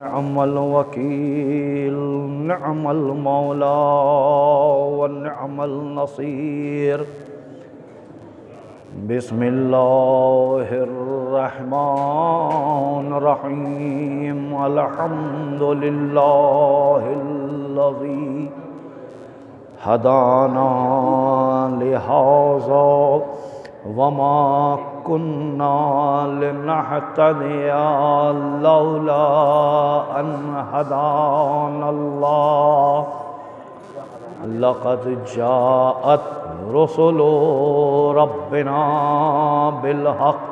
निअमल वकील निअमल मौला व निअमल नसीर। बिस्मिल्लाहिर्रहमानिर्रहीम। अल्हम्दुलिल्लाहिल्लज़ी हदाना लिहाज़ा वमा कुन्ना लिनहतदिया लौला अन हदानल्लाह। लक़द जाअत रुसुलु रब्बिना बिलहक़।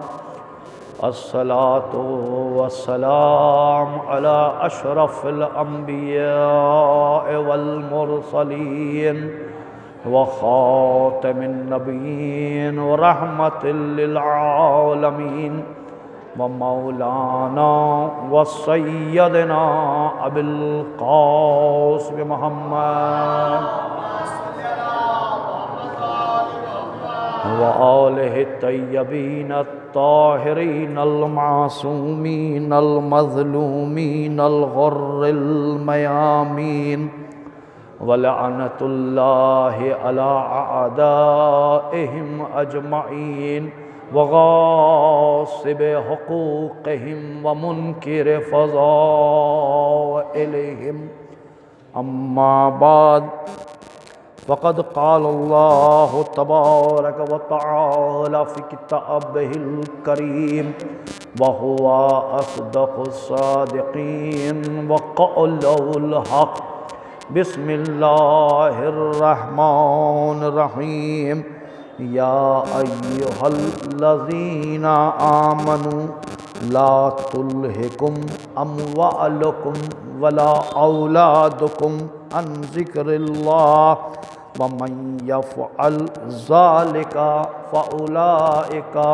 अस्सलातु वस्सलाम अला अशरफिल अंबिया वल मुरसलीन व खातमिन नबिय्यीन व रहमतिल लिल आलमीन व मौलाना व सय्यदना अबिल क़ासिम मुहम्मद व आलिहि तय्यबीन अत्ताहिरीन अल मासूमीन अल मज़लूमीन अल गुर्रिल मयामीन वलअनतुल्लाहि अला अअदाइहिम अजमईन व गासिब हुकूक़िहिम व मुनकिर फ़ज़ाइलिहिम। अम्मा बाद फ़क़द क़ालल्लाहु तबारक व तआला फ़ी किताबिहिल करीम व हुवा अस्दक़ुस सादिक़ीन व क़ौलुल हक़। बिस्मिल्लाहिर्रहमानिर्रहीम। या अय्युहल्लज़ीना आमनू ला तुल्हिकुम अम्वालुकुम वला औलादुकुम अन ज़िक्रिल्लाह व मन यफ़अल ज़ालिका फ़उलाइका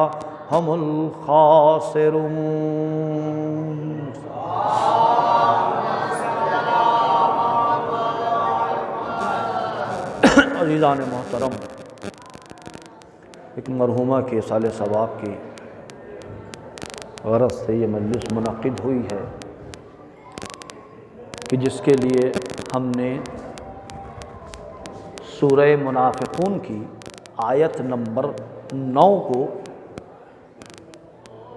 हुमुल ख़ासिरून। अज़ीज़ान मोहतरम, एक मरहुमा के साले सवाब की गरज से ये मजलिस मुनक़िद हुई है कि जिसके लिए हमने सूरह मुनाफ़िक़ून की आयत नंबर 9 को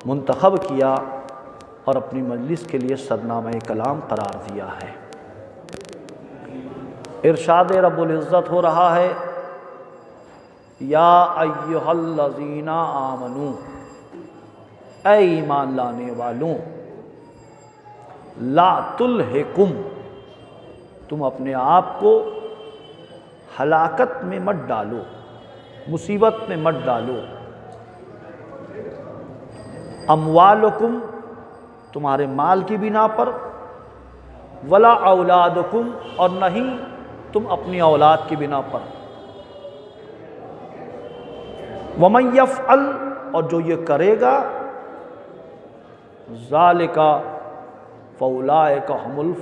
मुंतख़ब किया और अपनी मजलिस के लिए सरनामा कलाम करार दिया है। इरशाद रब्बुल इज़्ज़त हो रहा है, या अय्युहल्लज़ीना आमनू, ऐ ईमान लाने वालों, ला तुल्हिकुम, तुम अपने आप को हलाकत में मत डालो, मुसीबत में मत डालो। अम्वालुकुम, तुम्हारे माल की बिना पर, वला औलादुकुम, और नहीं तुम अपनी औलाद की बिना पर। वमन यफ़अल, और जो ये करेगा, ज़ालिका फ़उलाइका हुमुल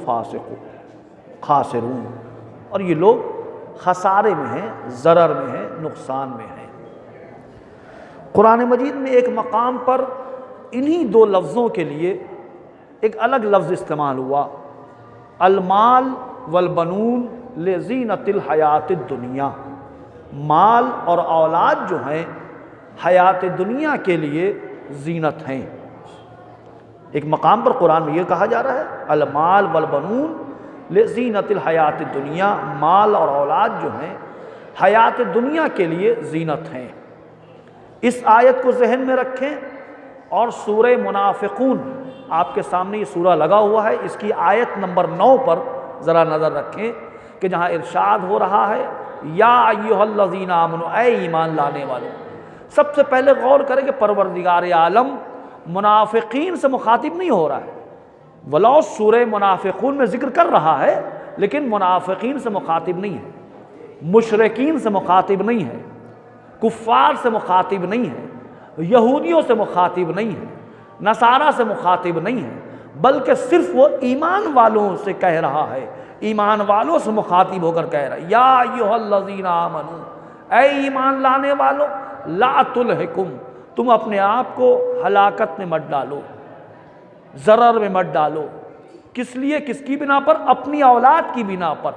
ख़ासिरून, और ये लोग खसारे में हैं, ज़रर में हैं, नुकसान में हैं। कुरान मजीद में एक मकाम पर इन्हीं दो लफ्ज़ों के लिए एक अलग लफ्ज़ इस्तेमाल हुआ, अलमाल वल बनून लिज़ीनतिल हयातिद दुनिया। माल और औलाद जो हैं हयात दुनिया के लिए जीनत हैं। एक मकाम पर कुरान में ये कहा जा रहा है, अलमाल वल बनून लिज़ीनतिल हयातिद दुनिया, माल और औलाद जो हैं हयात दुनिया के लिए जीनत हैं। इस आयत को जहन में रखें और सूरह मुनाफ़िक़ून, आपके सामने ये सूरा लगा हुआ है, इसकी आयत नंबर 9 पर ज़रा नज़र रखें कि जहाँ इरशाद हो रहा है, या अय्युहल्लज़ीना आमनू, ऐ ईमान लाने वालों। सबसे पहले गौर करें कि परवरदिगार आलम मुनाफ़िक़ीन से मुखातिब नहीं हो रहा है। वला सूरह मुनाफ़िक़ून में ज़िक्र कर रहा है, लेकिन मुनाफ़िक़ीन से मुखातिब नहीं है, मुशरिकीन से मुखातिब नहीं है, कुफ़ार से मुखातिब नहीं है, यहूदियों से मुखातिब नहीं है, नसारा से मुखातिब नहीं है, बल्कि सिर्फ वो ईमान वालों से कह रहा है, ईमान वालों से मुखातिब होकर कह रहा है, या अय्युहल्लज़ीना आमनू, ऐ ईमान लाने वालों, ला तुल्हिकुम, तुम अपने आप को हलाकत में मत डालो, ज़रर में मत डालो, किस लिए, किसकी बिना पर? अपनी औलाद की बिना पर,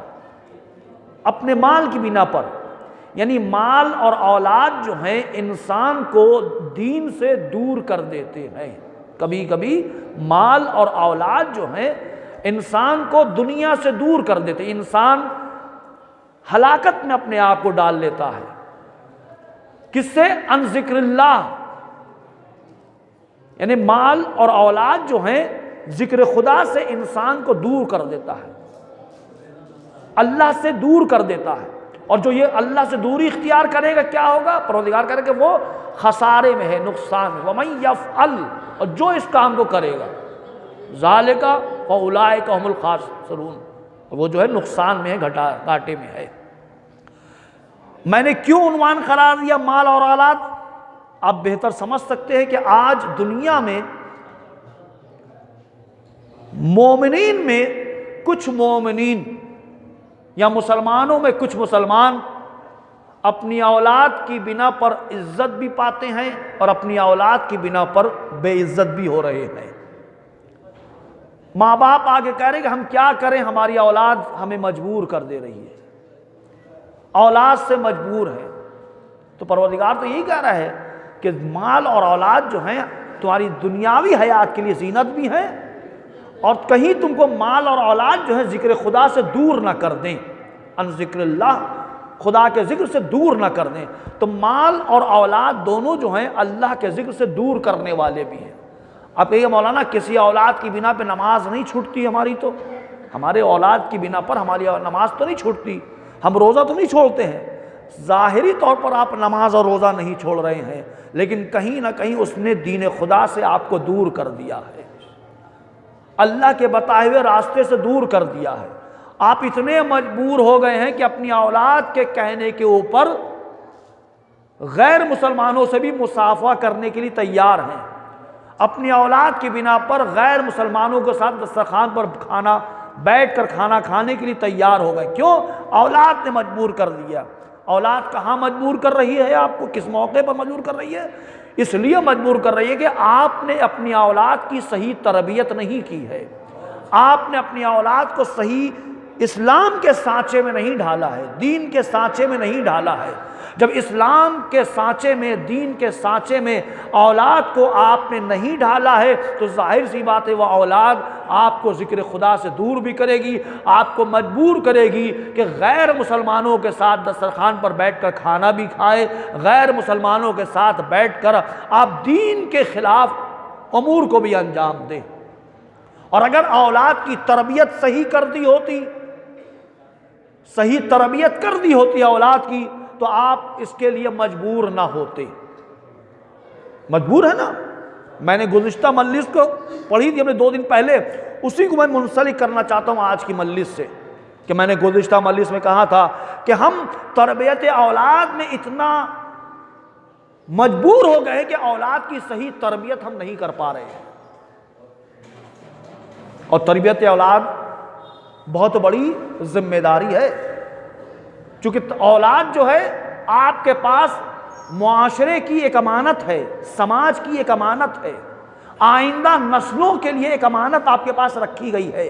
अपने माल की बिना पर। यानी माल और औलाद जो है इंसान को दीन से दूर कर देते हैं। कभी कभी माल और औलाद जो है इंसान को दुनिया से दूर कर देते, इंसान हलाकत में अपने आप को डाल लेता है। किससे? अन जिक्रिल्लाह, यानी माल और औलाद जो है जिक्र खुदा से इंसान को दूर कर देता है, अल्लाह से दूर कर देता है। और जो ये अल्लाह से दूरी इख्तियार करेगा क्या होगा? परवरदिगार करेगा कि वो खसारे में है, नुकसान में। वमन यफ़अल, और जो इस काम को करेगा, ज़ालिका फ़उलाइका हुमुल खासिरून, वो जो है नुकसान में है, घाटे में है। मैंने क्यों उन्वान करार दिया माल और औलाद? आप बेहतर समझ सकते हैं कि आज दुनिया में मोमिनीन में कुछ मोमिनीन या मुसलमानों में कुछ मुसलमान अपनी औलाद की बिना पर इज्जत भी पाते हैं और अपनी औलाद की बिना पर बेइज्जत भी हो रहे हैं। माँ बाप आगे कह रहे कि हम क्या करें, हमारी औलाद हमें मजबूर कर दे रही है, औलाद से मजबूर है। तो परवरदिगार तो यही कह रहा है कि माल और औलाद जो हैं तुम्हारी दुनियावी हयात के लिए जीनत भी है, और कहीं तुमको माल और औलाद जो है जिक्र खुदा से दूर ना कर दें, अन जिक्रिल्लाह, खुदा के जिक्र से दूर ना कर दें। तो माल और औलाद दोनों जो हैं अल्लाह के जिक्र से दूर करने वाले भी हैं। अब कहिए मौलाना किसी औलाद की बिना पे नमाज नहीं छूटती हमारी, तो हमारे औलाद की बिना पर हमारी नमाज तो नहीं छूटती, हम रोज़ा तो नहीं छोड़ते हैं। ज़ाहिरी तौर पर आप नमाज और रोज़ा नहीं छोड़ रहे हैं, लेकिन कहीं ना कहीं उसने दीन खुदा से आपको दूर कर दिया है, अल्लाह के बताए हुए रास्ते से दूर कर दिया है। आप इतने मजबूर हो गए हैं कि अपनी औलाद के कहने के ऊपर गैर मुसलमानों से भी मुसाफा करने के लिए तैयार हैं। अपनी औलाद की बिना पर गैर मुसलमानों के साथ दस्तरखान पर बैठकर खाना खाने के लिए तैयार हो गए। क्यों? औलाद ने मजबूर कर दिया। औलाद कहाँ मजबूर कर रही है आपको, किस मौके पर मजबूर कर रही है? इसलिए मजबूर कर रही है कि आपने अपनी औलाद की सही तरबियत नहीं की है, आपने अपनी औलाद को सही इस्लाम के सांचे में नहीं ढाला है, दीन के सांचे में नहीं ढाला है। जब इस्लाम के सांचे में, दीन के सांचे में औलाद को आपने नहीं ढाला है तो जाहिर सी बात है वह औलाद आपको जिक्र खुदा से दूर भी करेगी, आपको मजबूर करेगी कि गैर मुसलमानों के साथ दस्तरखान पर बैठकर खाना भी खाए, गैर मुसलमानों के साथ बैठकर आप दीन के खिलाफ अमूर को भी अंजाम दें। और अगर औलाद की तरबियत सही कर दी होती, सही तरबियत कर दी होती औलाद की, तो आप इसके लिए मजबूर ना होते। मजबूर है ना। मैंने गुज़िश्ता मजलिस को पढ़ी थी हमने 2 दिन पहले, उसी को मैं मुंसलिक करना चाहता हूँ आज की मजलिस से, कि मैंने गुज़िश्ता मजलिस में कहा था कि हम तरबियत औलाद में इतना मजबूर हो गए कि औलाद की सही तरबियत हम नहीं कर पा रहे हैं। और तरबियत औलाद बहुत बड़ी जिम्मेदारी है, क्योंकि औलाद जो है आपके पास मुआशरे की एक अमानत है, समाज की एक अमानत है, आइंदा नस्लों के लिए एक अमानत आपके पास रखी गई है।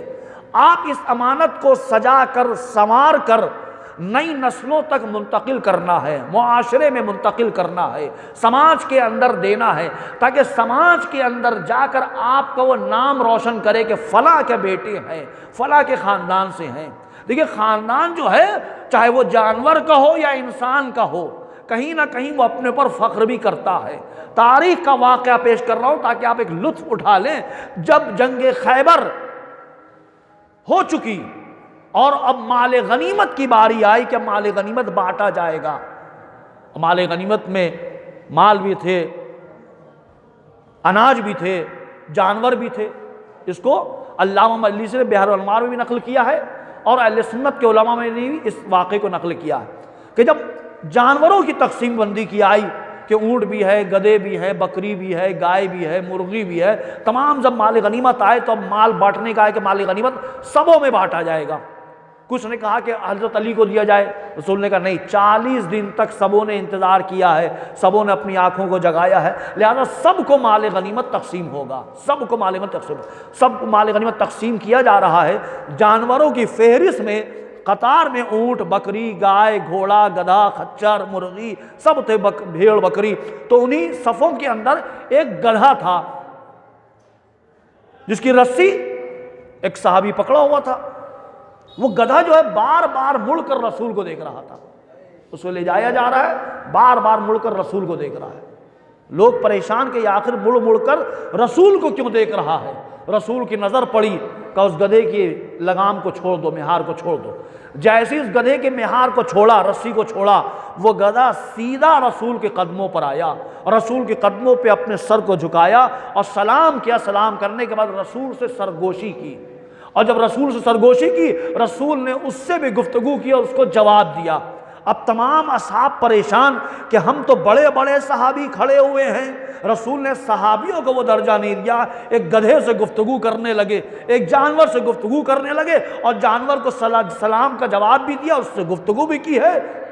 आप इस अमानत को सजा कर, संवार कर नई नस्लों तक मुंतकिल करना है, मुआशरे में मुंतकिल करना है, समाज के अंदर देना है, ताकि समाज के अंदर जाकर आपका वो नाम रोशन करे कि फला के बेटे हैं, फला के ख़ानदान से हैं। देखिए ख़ानदान जो है चाहे वो जानवर का हो या इंसान का हो, कहीं ना कहीं वो अपने पर फ़ख्र भी करता है। तारीख़ का वाक़या पेश कर रहा हूँ ताकि आप एक लुत्फ़ उठा लें। जब जंग खैबर हो चुकी और अब माल गनीमत की बारी आई कि माल गनीमत बांटा जाएगा। माल गनीमत में माल भी थे, अनाज भी थे, जानवर भी थे। इसको अल्लामा मजलिसी ने बिहार उलमा में भी नकल किया है और अहले सुन्नत के उलमा ने भी इस वाक़े को नकल किया है कि जब जानवरों की तकसीम बंदी की आई कि ऊँट भी है, गधे भी है, बकरी भी है, गाय भी है, मुर्गी भी है, तमाम जब माल गनीमत आए तो अब माल बांटने का है कि माल गनीमत सबों में बांटा जाएगा। कुछ ने कहा कि हजरत अली को दिया जाए। रसूल ने कहा नहीं, 40 दिन तक सबों ने इंतज़ार किया है, सबों ने अपनी आंखों को जगाया है, लिहाजा सबको माल गनीमत तकसीम होगा, सबको माल गनीमत तकसीम किया जा रहा है। जानवरों की फहरिस्त में कतार में ऊंट, बकरी, गाय, घोड़ा, गधा, खच्चर, मुर्गी सब थे, भेड़, बकरी। तो उन्हीं सफ़ों के अंदर एक गधा था जिसकी रस्सी एक सहाबी पकड़ा हुआ था। वो गधा जो है बार बार मुड़कर रसूल को देख रहा था। उसको ले जाया जा रहा है, बार बार मुड़कर रसूल को देख रहा है। लोग परेशान के आखिर मुड़ मुड़कर रसूल को क्यों देख रहा है। रसूल की नज़र पड़ी कि उस गधे की लगाम को छोड़ दो, मेहार को छोड़ दो। जैसे इस गधे के मेहार को छोड़ा, रस्सी को छोड़ा, वो गधा सीधा रसूल के कदमों पर आया, रसूल के कदमों पे अपने सर को झुकाया और सलाम किया। सलाम करने के बाद रसूल से सरगोशी की, और जब रसूल से सरगोशी की, रसूल ने उससे भी गुफ्तगू की और उसको जवाब दिया। अब तमाम असहाब परेशान कि हम तो बड़े बड़े सहाबी खड़े हुए हैं, रसूल ने सहाबियों को वो दर्जा नहीं दिया। एक गधे से गुफ्तगू करने लगे, एक जानवर से गुफ्तगू करने लगे, और जानवर को सलाम का जवाब भी दिया, उससे गुफ्तगू भी की है।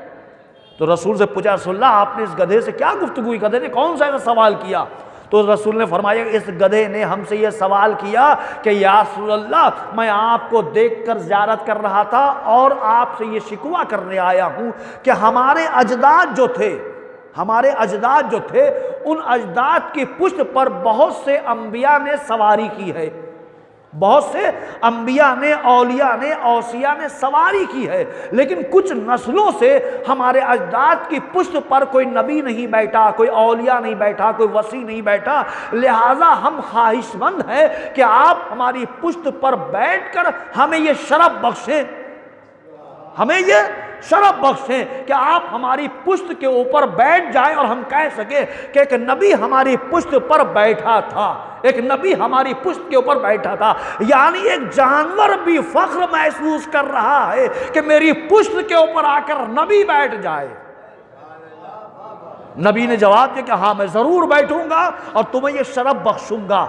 तो रसूल से पूछा, रसूलल्लाह आपने इस गधे से क्या गुफ्तगू की, गधे ने कौन सा ऐसा सवाल किया। तो रसूल ने फरमाया, इस गधे ने हमसे ये सवाल किया कि या रसूलल्लाह मैं आपको देखकर ज़ियारत कर रहा था और आपसे ये शिकवा करने आया हूँ कि हमारे अजदाद जो थे उन अजदाद की पुष्ट पर बहुत से अंबिया ने सवारी की है, बहुत से अंबिया ने, औलिया ने, औसिया ने सवारी की है, लेकिन कुछ नस्लों से हमारे अजदाद की पुष्ट पर कोई नबी नहीं बैठा, कोई औलिया नहीं बैठा, कोई वसी नहीं बैठा। लिहाजा हम ख्वाहिशमंद हैं कि आप हमारी पुष्ट पर बैठकर हमें ये शरफ बख्शें कि आप हमारी पुष्ट के ऊपर बैठ जाएं और हम कह सके कि एक नबी हमारी पुष्ट पर बैठा था, एक नबी हमारी पुष्ट के ऊपर बैठा था। यानी एक जानवर भी फख्र महसूस कर रहा है कि मेरी पुष्ट के ऊपर आकर नबी बैठ जाए। नबी ने जवाब दिया कि हाँ मैं जरूर बैठूंगा और तुम्हें यह शरफ बख्शूंगा।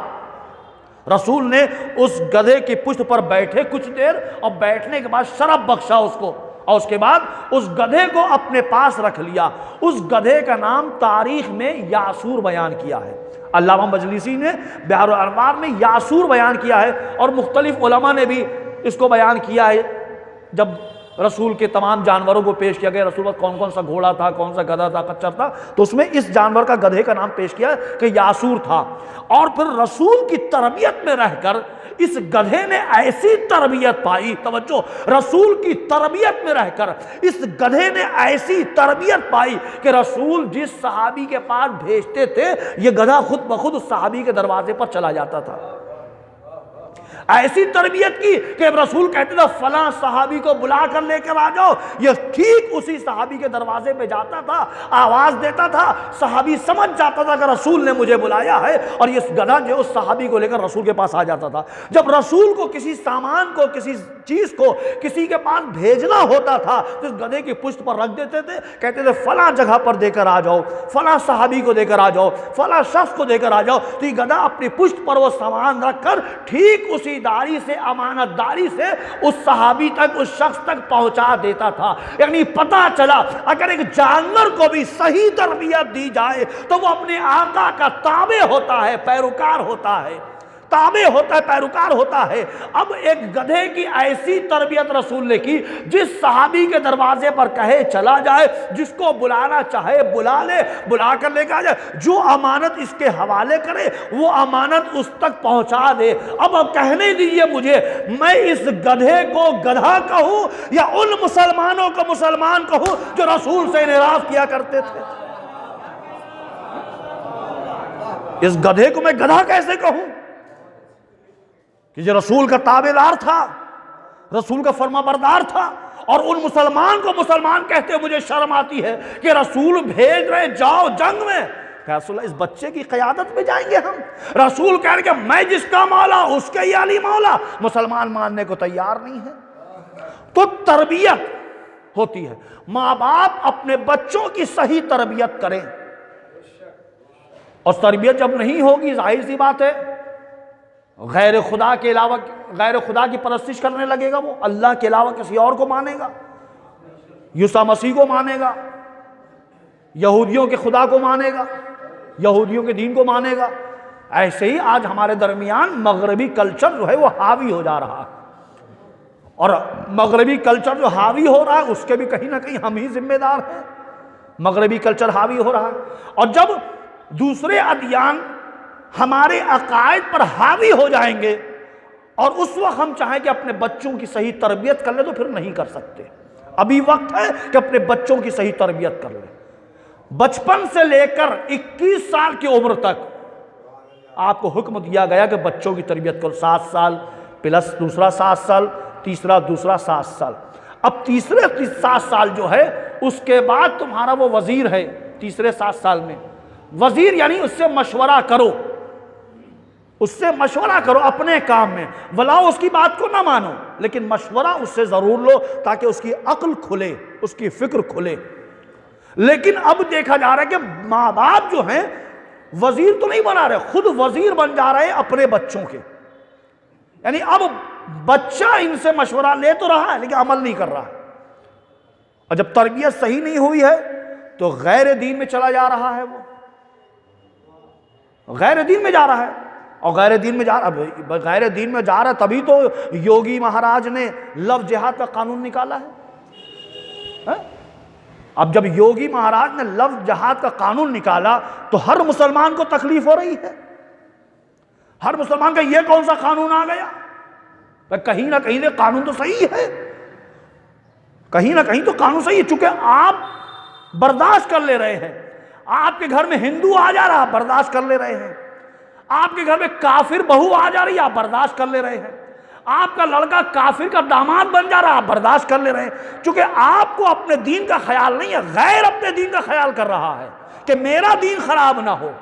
रसूल ने उस गधे की पुष्ट पर बैठे कुछ देर और बैठने के बाद शरफ बख्शा उसको, और उसके बाद उस गधे को अपने पास रख लिया। उस गधे का नाम तारीख में यासूर बयान किया है। अल्लामा मजलिसी ने बिहार अनवार में यासूर बयान किया है, और मुख्तलिफ उलमा ने भी इसको बयान किया है। जब रसूल के तमाम जानवरों को पेश किया गया, रसूल कौन कौन सा घोड़ा था, कौन सा गधा था, खच्चर था, तो उसमें इस जानवर का, गधे का नाम पेश किया कि यासूर था। और फिर रसूल की तरबियत में रहकर इस गधे ने ऐसी तरबियत पाई, तवज्जो, रसूल की तरबियत में रहकर इस गधे ने ऐसी तरबियत पाई कि रसूल जिस सहाबी के पास भेजते थे, ये गधा खुद ब खुद उस सहाबी के दरवाजे पर चला जाता था। ऐसी तरबियत की कि रसूल कहते थे फलां सहाबी को बुला कर लेकर आ जाओ, ये ठीक उसी सहाबी के दरवाजे पे जाता था, आवाज देता था, सहाबी समझ जाता था कि रसूल ने मुझे बुलाया है, और ये गधा जो उस सहाबी को लेकर रसूल के पास आ जाता था। जब रसूल को किसी सामान को, किसी चीज को किसी के पास भेजना होता था तो इस गधे की पुष्ट पर रख देते थे, कहते थे फलां जगह पर देकर आ जाओ, फलां सहाबी को देकर आ जाओ, फलां शख्स को देकर आ जाओ। तो ये गधा अपनी पुष्ट पर वो सामान रखकर ठीक उसी दारी से, अमानतदारी से उस सहाबी तक, उस शख्स तक पहुंचा देता था। यानी पता चला अगर एक जानवर को भी सही तरबियत दी जाए तो वो अपने आका का ताबे होता है, पैरोकार होता है, ताबे होता है, पैरोकार होता है। अब एक गधे की ऐसी तरबियत रसूल ने की, जिस सहाबी के दरवाजे पर कहे चला जाए, जिसको बुलाना चाहे बुला ले, बुला कर लेकर आ जाए, जो अमानत इसके हवाले करे वो अमानत उस तक पहुंचा दे। अब कहने दीजिए मुझे, मैं इस गधे को गधा कहूं या उन मुसलमानों को मुसलमान कहूं जो रसूल से निराश किया करते थे। इस गधे को मैं गधा कैसे कहूं कि जो रसूल का ताबेदार था, रसूल का फरमाबरदार था, और उन मुसलमान को मुसलमान कहते मुझे शर्म आती है कि रसूल भेज रहे जाओ जंग में, रसूल इस बच्चे की क़यादत में जाएंगे हम। रसूल कह रहे कि मैं जिसका मौला उसके ही अली मौला, मुसलमान मानने को तैयार नहीं है। तो तरबियत होती है, माँ बाप अपने बच्चों की सही तरबियत करें, और तरबियत जब नहीं होगी जाहिर सी बात है गैर खुदा के अलावा गैर खुदा की परस्तिश करने लगेगा, वो अल्लाह के अलावा किसी और को मानेगा, यूसा मसीह को मानेगा, यहूदियों के खुदा को मानेगा, यहूदियों के दीन को मानेगा। ऐसे ही आज हमारे दरमियान मगरबी कल्चर जो है वो हावी हो जा रहा है, और मगरबी कल्चर जो हावी हो रहा है उसके भी कहीं ना कहीं हम ही जिम्मेदार हैं। मगरबी कल्चर हावी हो रहा है, और जब दूसरे अदियान हमारे अकायद पर हावी हो जाएंगे और उस वक्त हम चाहें कि अपने बच्चों की सही तरबियत कर ले, तो फिर नहीं कर सकते। अभी वक्त है कि अपने बच्चों की सही तरबियत कर ले। बचपन से लेकर 21 साल की उम्र तक आपको हुक्म दिया गया कि बच्चों की तरबियत करो। 7 साल प्लस दूसरा 7 साल, तीसरा दूसरा 7 साल। अब तीसरे 7 साल जो है उसके बाद तुम्हारा वो वजीर है। तीसरे 7 साल में वजीर यानी उससे मशवरा करो, उससे मशवरा करो अपने काम में, वला उसकी बात को ना मानो, लेकिन मशवरा उससे जरूर लो ताकि उसकी अक्ल खुले, उसकी फिक्र खुले। लेकिन अब देखा जा रहा है कि माँ बाप जो हैं वजीर तो नहीं बना रहे, खुद वजीर बन जा रहे हैं अपने बच्चों के। यानी अब बच्चा इनसे मशवरा ले तो रहा है लेकिन अमल नहीं कर रहा है, और जब तरबियत सही नहीं हुई है तो गैर दीन में चला जा रहा है, वो गैर दीन में जा रहा है। और गैर दीन में जा रहा, गैर दीन में जा रहा तभी तो योगी महाराज ने लव जिहाद का कानून निकाला है? अब जब योगी महाराज ने लव जिहाद का कानून निकाला तो हर मुसलमान को तकलीफ हो रही है। हर मुसलमान का यह कौन सा कानून आ गया? तो कहीं ना कहीं कानून तो सही है, कहीं ना कहीं तो कानून सही है, चूंकि आप बर्दाश्त कर ले रहे हैं। आपके घर में हिंदू आ जा रहा, बर्दाश्त कर ले रहे हैं। आपके घर में काफिर बहू आ जा रही है, आप बर्दाश्त कर ले रहे हैं। आपका लड़का काफिर का दामाद बन जा रहा है, आप बर्दाश्त कर ले रहे हैं। क्योंकि आपको अपने दीन का ख्याल नहीं है, गैर अपने दीन का ख्याल कर रहा है कि मेरा दीन खराब ना हो,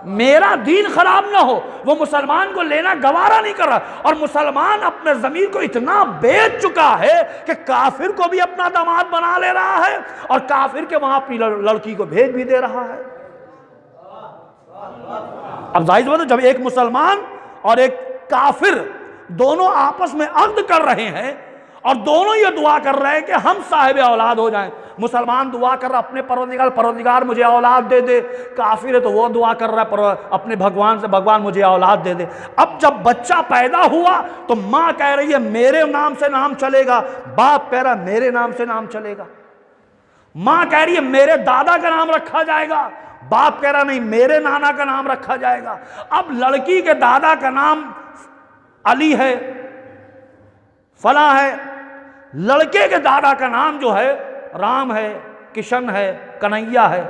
मेरा दीन खराब ना हो। वो मुसलमान को लेना गवारा नहीं कर रहा, और मुसलमान अपने जमीर को इतना बेच चुका है कि काफिर को भी अपना दामाद बना ले रहा है और काफिर के वहां अपनी लड़की को भेज भी दे रहा है। अब जाहिर बात है जब एक मुसलमान और एक काफिर दोनों आपस में अक्द कर रहे हैं और दोनों ये दुआ कर रहे हैं कि हम साहिब औलाद हो जाएं। मुसलमान दुआ कर रहा अपने परवरदिगार, परवरदिगार मुझे औलाद दे दे। काफिर है तो वो दुआ कर रहा है अपने भगवान से, भगवान मुझे औलाद दे दे। अब जब बच्चा पैदा हुआ तो माँ कह रही है मेरे नाम से नाम चलेगा, बाप कह रहा मेरे नाम से नाम चलेगा। माँ कह रही है मेरे दादा का नाम रखा जाएगा, बाप कह रहा नहीं मेरे नाना का नाम रखा जाएगा। अब लड़की के दादा का नाम अली है, फला है, लड़के के दादा का नाम जो है राम है, किशन है, कन्हैया है।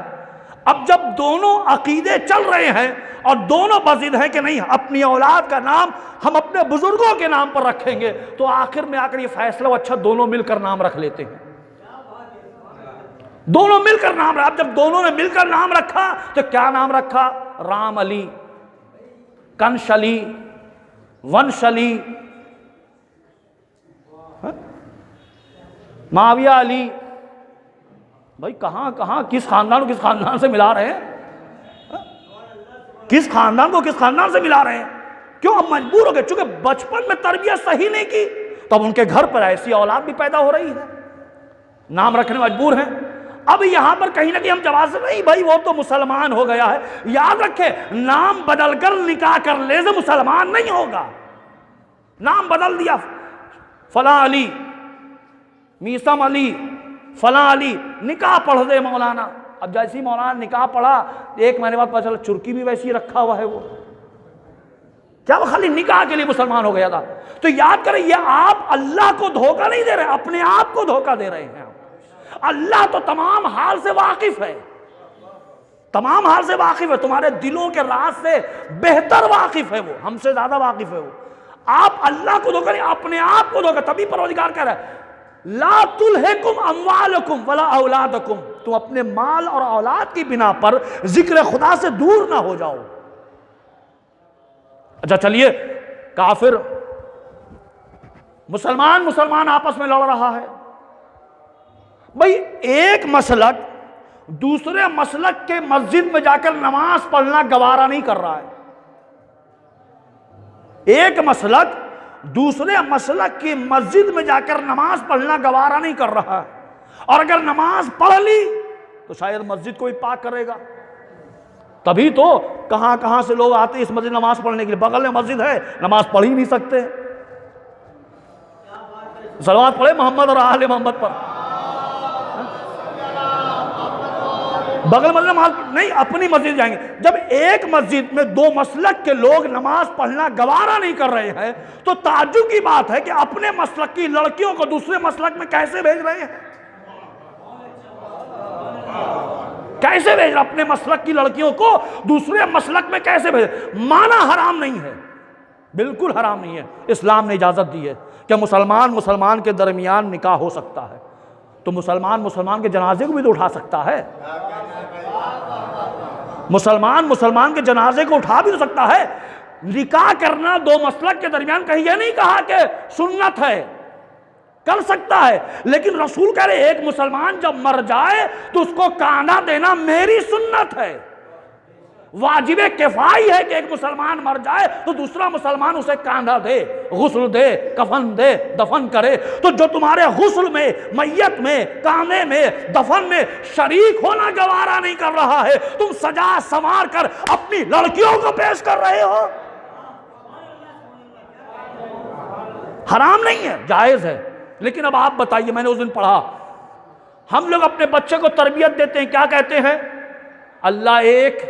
अब जब दोनों अकीदे चल रहे हैं और दोनों बजिद हैं कि नहीं अपनी औलाद का नाम हम अपने बुजुर्गों के नाम पर रखेंगे, तो आखिर में आकर ये फैसला अच्छा दोनों मिलकर नाम रख लेते हैं। दोनों मिलकर नाम रखा। अब जब दोनों ने मिलकर नाम रखा तो क्या नाम रखा? राम अली, कंश अली, वंश अली, माविया अली। भाई कहां कहां किस खानदान से मिला रहे हैं? किस खानदान को किस खानदान से मिला रहे हैं? क्यों? अब मजबूर हो गए, चूंकि बचपन में तरबियत सही नहीं की तब उनके घर पर ऐसी औलाद भी पैदा हो रही है, नाम रखने मजबूर हैं। अब यहां पर कहीं ना कहीं हम जवाब से नहीं, भाई वो तो मुसलमान हो गया है। याद रखे नाम बदलकर निकाह कर ले तो मुसलमान नहीं होगा। नाम बदल दिया, फला अली, मीसम अली, फला अली, निकाह पढ़ दे मौलाना। अब जैसी मौलाना निकाह पढ़ा 1 महीने बाद पता चला चुरकी भी वैसी रखा हुआ है। वो क्या वो खाली निकाह के लिए मुसलमान हो गया था? तो याद करें ये आप अल्लाह को धोखा नहीं दे रहे, अपने आप को धोखा दे रहे हैं। अल्लाह तो तमाम हाल से वाकिफ है, तमाम हाल से वाकिफ है, तुम्हारे दिलों के राज से बेहतर वाकिफ है, वो हमसे ज्यादा वाकिफ है। वो आप अल्लाह को धोखा नहीं, अपने आप को धोखा। तभी परवरदिगार कह रहा है ला तुल्हिकुम अम्वालुकुम वला औलादुकुम, तुम अपने माल और औलाद की बिना पर जिक्र खुदा से दूर ना हो जाओ। अच्छा चलिए, काफिर मुसलमान आपस में लड़ रहा है। भाई एक मसलक दूसरे मसलक के मस्जिद में जाकर नमाज पढ़ना गवारा नहीं कर रहा है। एक मसलक दूसरे मसलक की मस्जिद में जाकर नमाज पढ़ना गवारा नहीं कर रहा, और अगर नमाज पढ़ ली तो शायद मस्जिद को ही पाक करेगा। तभी तो कहां कहां से लोग आते हैं इस मस्जिद नमाज पढ़ने के लिए, बगल में मस्जिद है, नमाज पढ़ ही नहीं सकते। सलवात पढ़े मोहम्मद और आले मोहम्मद पर, बगल मस्जिद नमाज नहीं, अपनी मस्जिद जाएंगे। जब एक मस्जिद में दो मसलक के लोग नमाज पढ़ना गवारा नहीं कर रहे हैं तो ताज्जुब की बात है कि अपने मसलक की लड़कियों को दूसरे मसलक में कैसे भेज रहे हैं, कैसे भेज रहे, अपने मसलक की लड़कियों को दूसरे मसलक में कैसे भेज। माना हराम नहीं है, बिल्कुल हराम नहीं है, इस्लाम ने इजाजत दी है कि मुसलमान मुसलमान के दरमियान निकाह हो सकता है, तो मुसलमान मुसलमान के जनाजे को भी तो उठा सकता है, मुसलमान मुसलमान के जनाजे को उठा भी तो सकता है। निकाह करना दो मसलक के दरमियान, कहीं यह नहीं कहा कि सुन्नत है, कर सकता है, लेकिन रसूल कह रहे एक मुसलमान जब मर जाए तो उसको कांधा देना मेरी सुन्नत है। वाजिबे किफाई है कि एक मुसलमान मर जाए तो दूसरा मुसलमान उसे कांधा दे, गुस्ल दे, कफन दे, दफन करे। तो जो तुम्हारे गुस्ल में, मैयत में, कांधे में, दफन में शरीक होना गवारा नहीं कर रहा है, तुम सजा संवार कर अपनी लड़कियों को पेश कर रहे हो। हराम नहीं है, जायज है। लेकिन अब आप बताइए, मैंने उस दिन पढ़ा, हम लोग अपने बच्चे को तरबियत देते हैं, क्या कहते हैं, अल्लाह एक,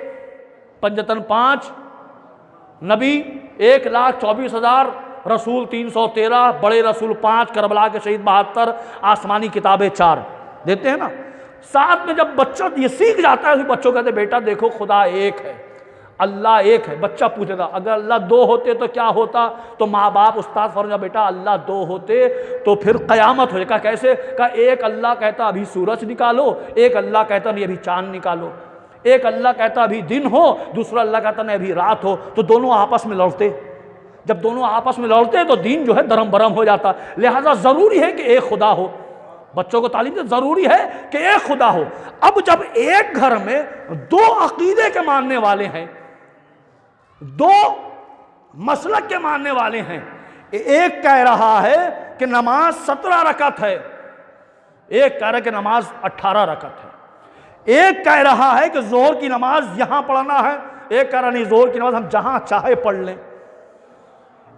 पंजतन 5, नबी 1,24,000, रसूल 313, बड़े रसूल 5, करबला के शहीद 72, आसमानी किताबें 4 देते हैं ना। साथ में जब बच्चा ये सीख जाता है, बच्चों कहते बेटा देखो खुदा एक है, अल्लाह एक है। बच्चा पूछेगा अगर अल्लाह 2 होते तो क्या होता, तो माँ बाप उस्ताद फरमाया बेटा अल्लाह 2 होते तो फिर कयामत हो जाएगा। कैसे का, एक अल्लाह कहता अभी सूरज निकालो, एक अल्लाह कहता नहीं अभी चांद निकालो, एक अल्लाह कहता अभी दिन हो, दूसरा अल्लाह कहता नहीं अभी रात हो, तो दोनों आपस में लड़ते। जब दोनों आपस में लड़ते तो दीन जो है दरम बरम हो जाता। लिहाजा जरूरी है कि एक खुदा हो, बच्चों को तालीम दे, जरूरी है कि एक खुदा हो। अब जब एक घर में 2 अकीदे के मानने वाले हैं, 2 मसलक के मानने वाले हैं, एक कह रहा है कि नमाज 17 रकत है, एक कह रहा है कि नमाज 18 रकत है, एक कह रहा है कि जोहर की नमाज यहां पढ़ना है, एक कह रहा नहीं जोहर की नमाज हम जहां चाहे पढ़ लें,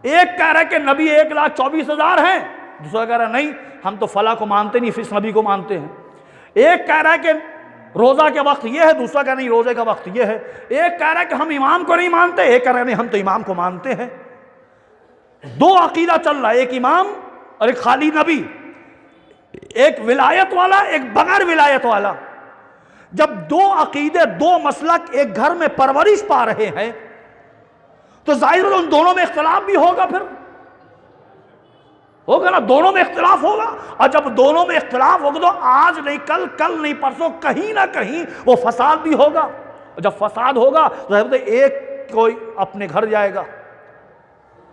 एक कह रहा है कि नबी 1,24,000 हैं, दूसरा कह रहा है नहीं हम तो फला को मानते नहीं, फिर नबी को मानते हैं, एक कह रहा है कि रोजा के वक्त ये है, दूसरा कह रहा नहीं रोजे का वक्त ये है, एक कह रहा है कि हम इमाम को नहीं मानते, एक कह रहा है नहीं हम तो इमाम को मानते हैं। 2 अकीदा चल रहा है, एक इमाम और एक खाली नबी, एक विलायत वाला एक बगैर विलायत वाला। जब 2 अकीदे 2 मसलक एक घर में परवरिश पा रहे हैं तो जाहिर है उन दोनों में इख्तिलाफ भी होगा, फिर होगा ना, दोनों में इख्तिलाफ होगा। और जब दोनों में इख्तिलाफ होगा तो आज नहीं कल, कल नहीं परसों, कहीं ना कहीं वो फसाद भी होगा। और जब फसाद होगा तो एक कोई अपने घर जाएगा,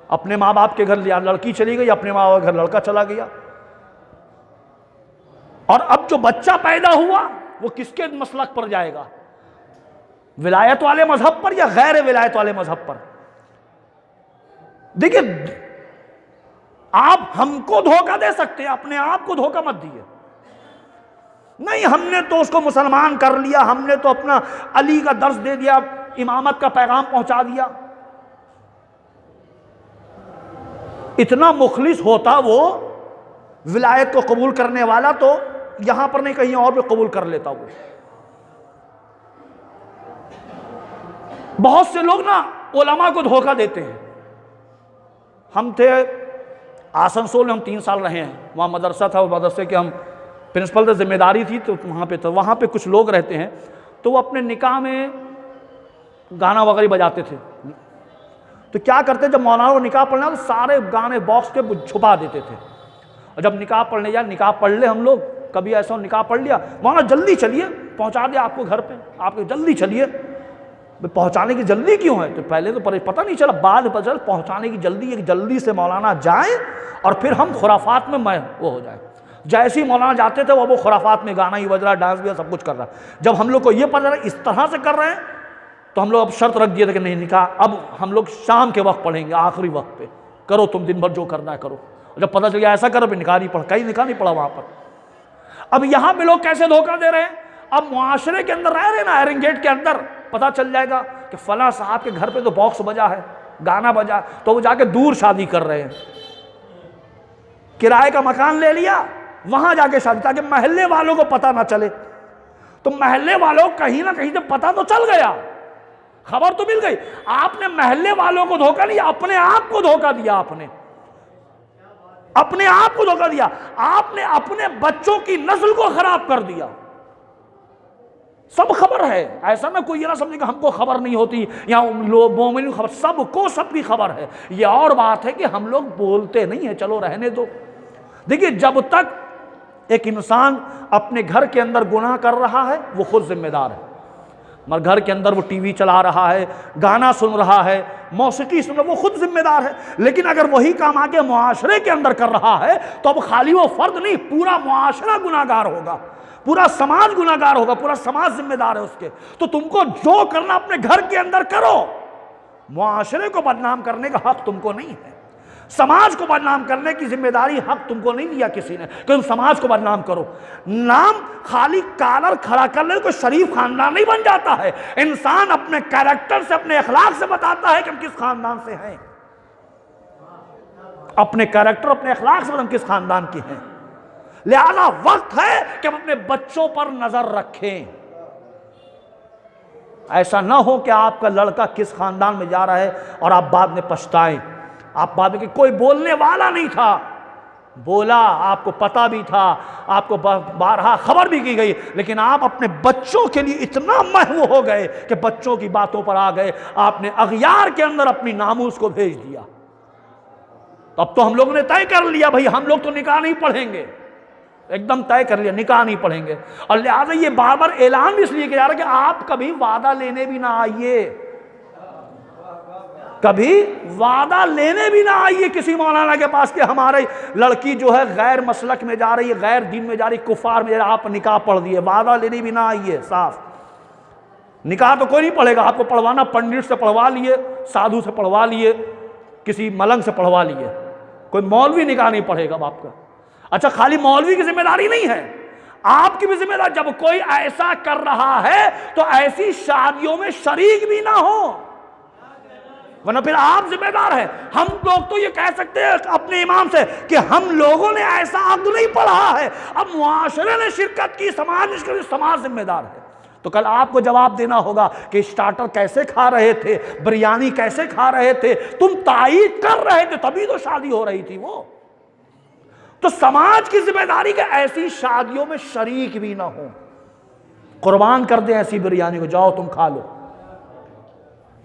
अपने माँ बाप के घर लिया लड़की चली गई, अपने माँ बाप के घर लड़का चला गया, और अब जो बच्चा पैदा हुआ वो किसके मसलक पर जाएगा, विलायत वाले मजहब पर या गैर विलायत वाले मजहब पर। देखिए आप हमको धोखा दे सकते हैं, अपने आप को धोखा मत दिए। नहीं हमने तो उसको मुसलमान कर लिया, हमने तो अपना अली का दर्स दे दिया, इमामत का पैगाम पहुंचा दिया। इतना मुखलिस होता वो विलायत को कबूल करने वाला तो यहां पर नहीं कहीं और भी कबूल कर लेता वो। बहुत से लोग ना उलमा को धोखा देते हैं। हम थे आसनसोल में, हम 3 साल रहे हैं, वहाँ मदरसा था, वो मदरसे के हम प्रिंसिपल थे, जिम्मेदारी थी तो वहाँ पे था। वहाँ पे कुछ लोग रहते हैं तो वो अपने निकाह में गाना वगैरह बजाते थे। तो क्या करते, जब मौलाना को निकाह पढ़ना तो सारे गाने बॉक्स के छुपा देते थे, और जब निकाह पढ़ने जाए, निकाह पढ़ ले हम लोग, कभी ऐसा निकाह पढ़ लिया, मौलाना जल्दी चलिए पहुँचा दिया आपको घर पे, आपको जल्दी चलिए। पहुंचाने की जल्दी क्यों है, तो पहले तो पता नहीं चला, बाद में पता चला पहुंचाने की जल्दी है कि जल्दी से मौलाना जाए और फिर हम खुराफात में वो हो जाए। जैसे ही मौलाना जाते थे वो खुराफात में गाना ही बज रहा, डांस भी सब कुछ कर रहा। जब हम लोग को ये पता चला इस तरह से कर रहे हैं तो हम लोग अब शर्त रख दिए थे कि नहीं निकाह अब हम लोग शाम के वक्त पढ़ेंगे, आखिरी वक्त पे करो तुम दिन भर जो करना है करो। जब पता चल गया ऐसा करो फिर निकाह नहीं पढ़ा, कहीं निकाह नहीं पढ़ा वहां पर। अब यहां पे लोग कैसे धोखा दे रहे हैं, अब मुआशरे के अंदर रह रहे ना, आयरन गेट के अंदर पता चल जाएगा कि फला साहब के घर पे तो बॉक्स बजा है, गाना बजा, तो वो जाके दूर शादी कर रहे हैं, किराए का मकान ले लिया, वहां जाके शादी, ताकि मोहल्ले वालों को पता ना चले। तो मोहल्ले वालों कहीं ना कहीं से पता तो चल गया, खबर तो मिल गई, आपने मोहल्ले वालों को धोखा नहीं, अपने आप को धोखा दिया, आपने अपने आप को धोखा दिया, आपने अपने बच्चों की नस्ल को खराब कर दिया। सब खबर है, ऐसा ना कोई ये ना समझे कि हमको खबर नहीं होती या मोमिन खबर, सबको सबकी खबर है। ये और बात है कि हम लोग बोलते नहीं है, चलो रहने दो। देखिए जब तक एक इंसान अपने घर के अंदर गुनाह कर रहा है वो खुद जिम्मेदार है, मगर घर के अंदर वो टीवी चला रहा है, गाना सुन रहा है, मौसीकी सुन रहा है, वो खुद जिम्मेदार है। लेकिन अगर वही काम आके मुआशरे के अंदर कर रहा है तो अब खाली वो फर्द नहीं, पूरा मुआशरा गुनाहगार होगा, पूरा समाज गुनाहगार होगा, पूरा समाज जिम्मेदार है उसके। तो तुमको जो करना अपने घर के अंदर करो, मुआशरे को बदनाम करने का हक तुमको नहीं है, समाज को बदनाम करने की जिम्मेदारी हक तुमको नहीं दिया किसी ने कि तुम समाज को बदनाम करो। नाम खाली कॉलर खड़ा करने कोई शरीफ खानदान नहीं बन जाता है, इंसान अपने कैरेक्टर से, अपने अखलाक से बताता है कि हम किस खानदान से हैं, अपने कैरेक्टर अपने अखलाक से हम किस खानदान के हैं। लिहाजा वक्त है कि हम अपने बच्चों पर नजर रखें, ऐसा ना हो कि आपका लड़का किस खानदान में जा रहा है और आप बाद में पछताएं। आप बाद में कि कोई बोलने वाला नहीं था, बोला, आपको पता भी था, आपको बारहा खबर भी की गई, लेकिन आप अपने बच्चों के लिए इतना महव हो गए कि बच्चों की बातों पर आ गए, आपने अगयार के अंदर अपनी नामूस को भेज दिया। तो अब तो हम लोगों ने तय कर लिया भाई हम लोग तो निकाह नहीं पढ़ेंगे, एकदम तय कर लिया निकाह नहीं पढ़ेंगे। और लिहाजा ये बार बार ऐलान भी इसलिए किया जा रहा है कि आप कभी वादा लेने भी ना आइए, कभी वादा लेने भी ना आइए किसी मौलाना के पास कि हमारी लड़की जो है गैर मसलक में जा रही है, गैर दीन में जा रही, कुफार में जा रही, आप निकाह पढ़ दिए, वादा लेने भी ना आइए। साफ निकाह तो कोई नहीं पढ़ेगा, आपको पढ़वाना पंडित से पढ़वा लिए, साधु से पढ़वा लिए, किसी मलंग से पढ़वा लिए, कोई मौलवी निकाह नहीं पढ़ेगा आपका। अच्छा खाली मौलवी की जिम्मेदारी नहीं है, आपकी भी जिम्मेदारी, जब कोई ऐसा कर रहा है तो ऐसी शादियों में शरीक भी ना हो, वरना फिर आप जिम्मेदार हैं। हम लोग तो ये कह सकते हैं अपने इमाम से कि हम लोगों ने ऐसा अक्द नहीं पढ़ा है, अब मुआशरे ने शिरकत की, समाज ने शिरकत की, समाज जिम्मेदार है। तो कल आपको जवाब देना होगा कि स्टार्टर कैसे खा रहे थे, बिरयानी कैसे खा रहे थे, तुम तायीद कर रहे थे तभी तो शादी हो रही थी वो। तो समाज की जिम्मेदारी का ऐसी शादियों में शरीक भी ना हो, कुर्बान कर दे ऐसी बिरयानी को, जाओ तुम खा लो,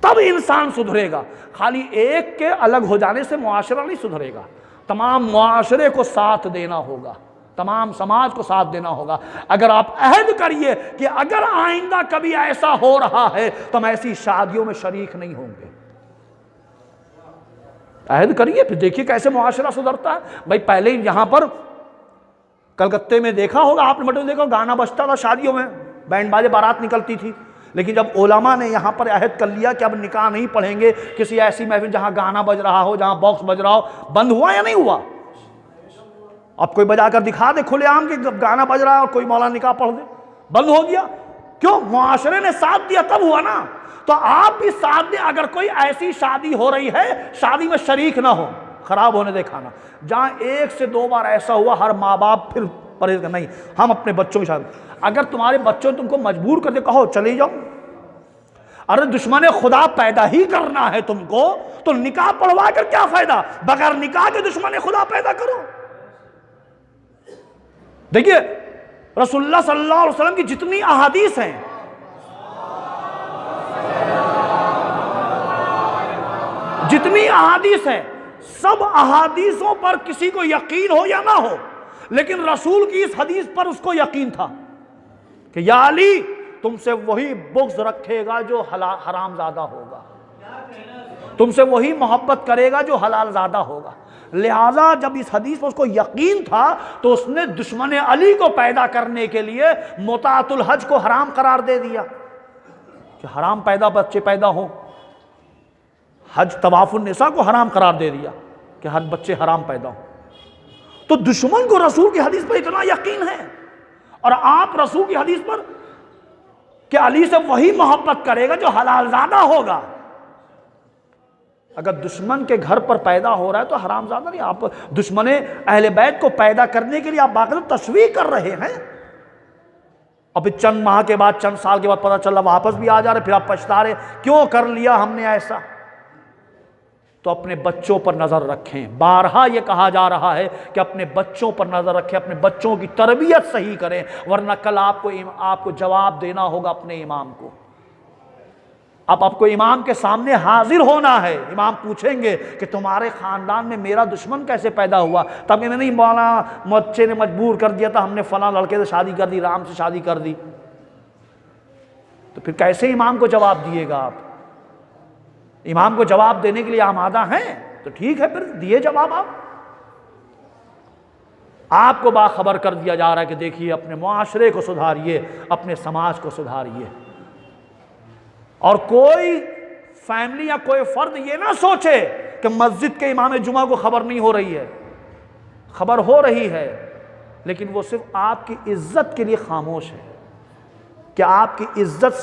तब इंसान सुधरेगा। खाली एक के अलग हो जाने से मुआशरा नहीं सुधरेगा, तमाम मुआशरे को साथ देना होगा, तमाम समाज को साथ देना होगा। अगर आप अहद करिए कि अगर आइंदा कभी ऐसा हो रहा है तो हम ऐसी शादियों में शरीक नहीं होंगे, अहद करिए, फिर देखिए कैसे मुआशरा सुधरता है। भाई पहले यहां पर कलकत्ते में देखा होगा आपने, मतलब देखो गाना बजता था शादियों में, बैंड बाजे बारात निकलती थी, लेकिन जब उलमा ने यहाँ पर अहद कर लिया कि अब निकाह नहीं पढ़ेंगे, किसी ऐसी महफिल जहाँ गाना बज रहा हो, जहाँ बॉक्स बज रहा हो, बंद हुआ या नहीं हुआ? अब कोई बजाकर दिखा दे खुलेआम कि गाना बज रहा है और कोई मौलाना निकाह पढ़ दे, बंद हो गया। क्यों? मुआशरे ने साथ दिया तब हुआ ना। तो आप भी साथ दें। अगर कोई ऐसी शादी हो रही है, शादी में शरीक ना हो, खराब होने दे खाना, जहाँ 1 से 2 बार ऐसा हुआ, हर माँ बाप फिर परहेज कर, नहीं हम अपने बच्चों की शादी, अगर तुम्हारे बच्चों तुमको मजबूर कर दे, कहो चले जाओ, अरे दुश्मन खुदा पैदा ही करना है तुमको तो निकाह पढ़वा कर क्या फायदा, बगैर निकाह के दुश्मन खुदा पैदा करो। देखिए रसूलुल्लाह सल्लल्लाहु अलैहि वसल्लम की जितनी अहादीस हैं, जितनी अहादीस हैं, सब अहादीसों पर किसी को यकीन हो या ना हो, लेकिन रसूल की इस हदीस पर उसको यकीन था कि या अली तुमसे वही बुग़्ज़ रखेगा जो हराम ज़्यादा होगा, तुमसे वही मोहब्बत करेगा जो हलाल ज़्यादा होगा। लिहाजा जब इस हदीस पर उसको यकीन था तो उसने दुश्मन अली को पैदा करने के लिए मुतातुल हज को हराम करार दे दिया। कि हराम बच्चे पैदा हो। हज तवाफुन निसा को हराम करार दे दिया कि हर बच्चे हराम पैदा हो। तो दुश्मन को रसूल की हदीस पर इतना यकीन है और आप रसूल की हदीस पर कि अली से वही मोहब्बत करेगा जो हलालजादा होगा। अगर दुश्मन के घर पर पैदा हो रहा है तो हरामजादा नहीं, आप दुश्मन अहले बैत को पैदा करने के लिए आप बाकायदा तशवीह कर रहे हैं। और फिर चंद माह के बाद, चंद साल के बाद पता चला वापस भी आ जा रहे, फिर आप पछता रहे क्यों कर लिया हमने ऐसा। तो अपने बच्चों पर नजर रखें। बारहा यह कहा जा रहा है कि अपने बच्चों पर नजर रखें, अपने बच्चों की तरबियत सही करें, वरना कल आपको जवाब देना होगा अपने इमाम को। आपको इमाम के सामने हाजिर होना है। इमाम पूछेंगे कि तुम्हारे खानदान में मेरा दुश्मन कैसे पैदा हुआ। तब कहने नहीं, मौलाना बच्चे ने मजबूर कर दिया था, हमने फला लड़के से शादी कर दी, राम से शादी कर दी। तो फिर कैसे इमाम को जवाब दिएगा आप? इमाम को जवाब देने के लिए आमादा हैं तो ठीक है, फिर दिए जवाब। आपको बाखबर कर दिया जा रहा है कि देखिए अपने मुआशरे को सुधारिए, अपने समाज को सुधारिए। और कोई फैमिली या कोई फर्द ये ना सोचे कि मस्जिद के इमाम जुमा को खबर नहीं हो रही है। खबर हो रही है, लेकिन वो सिर्फ आपकी इज्जत के लिए खामोश है कि आपकी इज्जत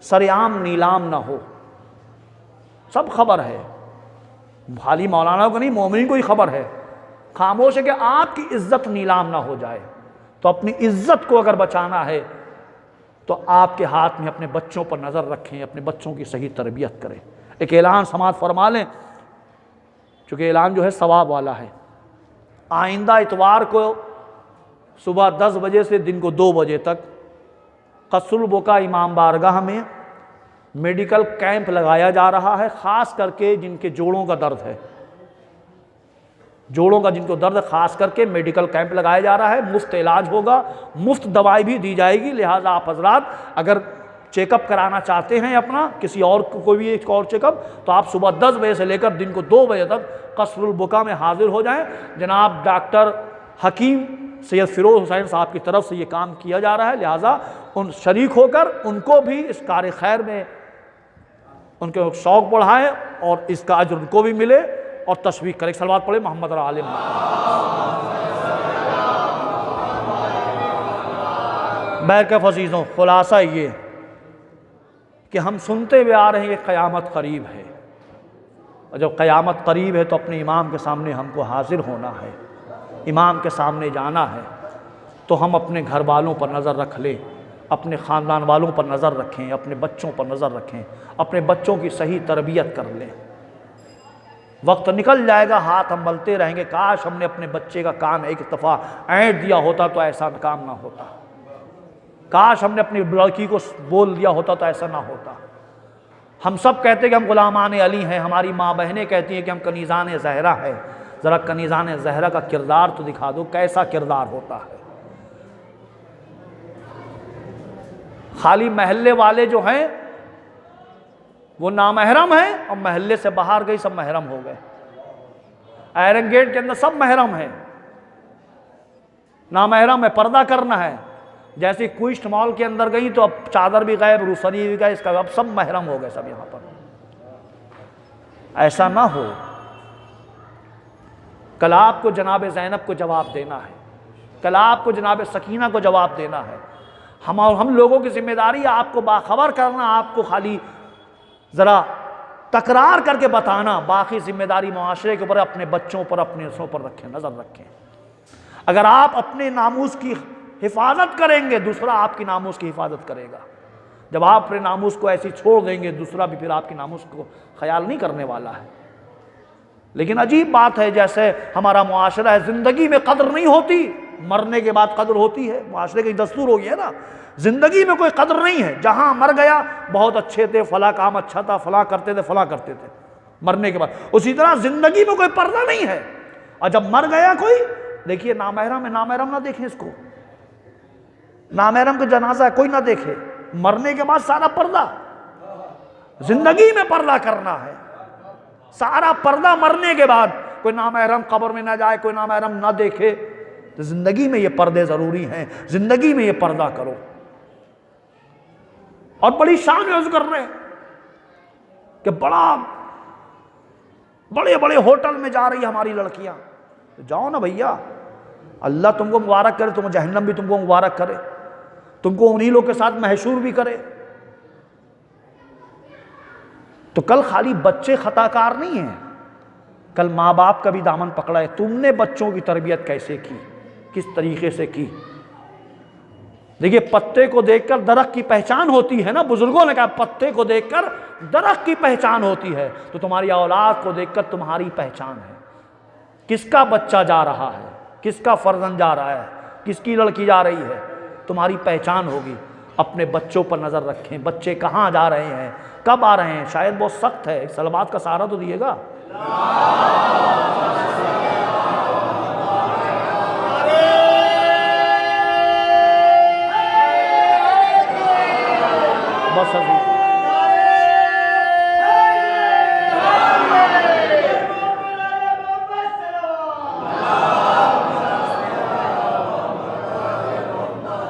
सरेआम नीलाम ना हो। सब खबर है, खाली मौलाना को नहीं, मोमिन को ही खबर है। खामोश है कि आपकी इज्जत नीलाम ना हो जाए। तो अपनी इज्जत को अगर बचाना है तो आपके हाथ में अपने बच्चों पर नज़र रखें, अपने बच्चों की सही तरबियत करें। एक ऐलान समात फरमा लें, चूँकि ऐलान जो है सवाब वाला है। आइंदा इतवार को सुबह 10 बजे से दिन को 2 बजे तक कसरुल बुका इमाम बारगाह में मेडिकल कैंप लगाया जा रहा है। ख़ास करके जिनके जोड़ों का दर्द है, जोड़ों का जिनको दर्द, खास करके मेडिकल कैंप लगाया जा रहा है। मुफ्त इलाज होगा, मुफ्त दवाई भी दी जाएगी। लिहाजा आप हजरात अगर चेकअप कराना चाहते हैं अपना, किसी और को कोई भी एक और चेकअप, तो आप सुबह 10 बजे से लेकर दिन को 2 बजे तक कसरुल बुका में हाजिर हो जाएं। जनाब डॉक्टर हकीम सैयद फिरोज हुसैन साहब की तरफ से ये काम किया जा रहा है। लिहाजा उन शरीक होकर उनको भी इस कार्य खैर में उनके शौक़ बढ़ाएँ और इसका अज्र उनको भी मिले और तशवीक करें। सलवात पढ़े मोहम्मद आलिम। बैरकफ अज़ीज़ों, खुलासा ये कि हम सुनते हुए आ रहे हैं कि क़यामत करीब है, और जब क़यामत करीब है तो अपने इमाम के सामने हमको हाजिर होना है, इमाम के सामने जाना है। तो हम अपने घर वालों पर नज़र रख लें, अपने ख़ानदान वालों पर नज़र रखें, अपने बच्चों पर नज़र रखें, अपने बच्चों की सही तरबियत कर लें। वक्त निकल जाएगा, हाथ हम मलते रहेंगे, काश हमने अपने बच्चे का कान एक दफ़ा ऐंठ दिया होता तो ऐसा काम ना होता। काश हमने अपनी लड़की को बोल दिया होता तो ऐसा ना होता। हम सब कहते हैं कि हम गुलामान अली हैं, हमारी माँ बहनें कहती हैं कि हम कनीज़ान ज़हरा है। ज़रा कनीज़ान ज़हरा का किरदार तो दिखा दो, कैसा किरदार होता है। खाली महल्ले वाले जो हैं वो नामहरम है, और महल्ले से बाहर गई सब महरम हो गए। आयरन गेट के अंदर सब महरम है, नामहरम है, पर्दा करना है। जैसे क्विस्ट मॉल के अंदर गई तो अब चादर भी गायब, रूसरी भी गायब, इसका अब सब महरम हो गए सब यहाँ पर। ऐसा ना हो। कल आपको जनाब ज़ैनब को जवाब देना है, कल आपको जनाब सकीना को जवाब देना है। हम लोगों की जिम्मेदारी आपको बाखबर करना, आपको खाली ज़रा तकरार करके बताना। बाकी जिम्मेदारी मुआशरे के ऊपर, अपने बच्चों पर, अपने उसों पर रखें, नज़र रखें। अगर आप अपने नामूस की हिफाजत करेंगे, दूसरा आपकी नामूस की हिफाजत करेगा। जब आप अपने नामूस को ऐसी छोड़ देंगे, दूसरा भी फिर आपकी नामूस को ख्याल नहीं करने वाला है। लेकिन अजीब बात है, जैसे हमारा मुआशरा है, ज़िंदगी में कदर नहीं होती, मरने के बाद कदर होती है। मुआशरे की दस्तूर हो गई है ना, ज़िंदगी में कोई कदर नहीं है। जहाँ मर गया बहुत अच्छे थे, फला काम अच्छा था, फला करते थे, फला करते थे, मरने के बाद। उसी तरह ज़िंदगी में कोई पर्दा नहीं है, और जब मर गया कोई, देखिए नामहरम है, नामहरम ना देखें इसको, नामहरम का जनाजा है कोई ना देखे। मरने के बाद सारा पर्दा, जिंदगी में पर्दा करना है, सारा पर्दा मरने के बाद। कोई नामहरम कब्र में ना जाए, कोई नामहरम ना देखे। तो जिंदगी में ये पर्दे ज़रूरी हैं, जिंदगी में ये पर्दा करो। और बड़ी शान में अर्ज कर रहे हैं कि बड़े बड़े होटल में जा रही है हमारी लड़कियां। तो जाओ ना भैया, अल्लाह तुमको मुबारक करे, तुम जहन्नम भी तुमको मुबारक करे, तुमको उन्हीं लोग के साथ महशूर भी करे। तो कल खाली बच्चे खताकार नहीं हैं, कल माँ बाप का भी दामन पकड़ा है। तुमने बच्चों की तरबियत कैसे की, किस तरीके से की। देखिए, पत्ते को देखकर दरख्त की पहचान होती है ना, बुजुर्गों ने कहा पत्ते को देखकर दरख्त की पहचान होती है। तो तुम्हारी औलाद को देखकर तुम्हारी पहचान है। किसका बच्चा जा रहा है, किसका फर्जंद जा रहा है, किसकी लड़की जा रही है, तुम्हारी पहचान होगी। अपने बच्चों पर नज़र रखें, बच्चे कहाँ जा रहे हैं, कब आ रहे हैं। शायद बहुत सख्त है, सलवात का सहारा तो दिएगा। बस अभी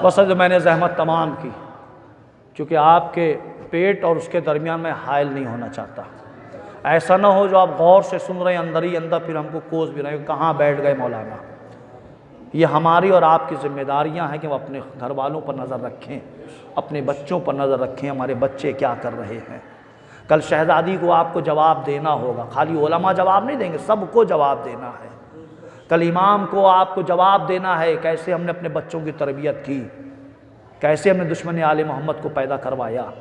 बस जो मैंने जहमत तमाम की, क्योंकि आपके पेट और उसके दरमियान में हायल नहीं होना चाहता। ऐसा ना हो जो आप गौर से सुन रहे हैं अंदर ही अंदर, फिर हमको कोस भी रहे हैं कहाँ बैठ गए मौलाना। ये हमारी और आपकी जिम्मेदारियां हैं कि हम अपने घर वालों पर नज़र रखें, अपने बच्चों पर नज़र रखें, हमारे बच्चे क्या कर रहे हैं। कल शहज़ादी को आपको जवाब देना होगा, खाली उलमा जवाब नहीं देंगे, सबको जवाब देना है। कल इमाम को आपको जवाब देना है, कैसे हमने अपने बच्चों की तरबियत की, कैसे हमने दुश्मन आले मोहम्मद को पैदा करवाया।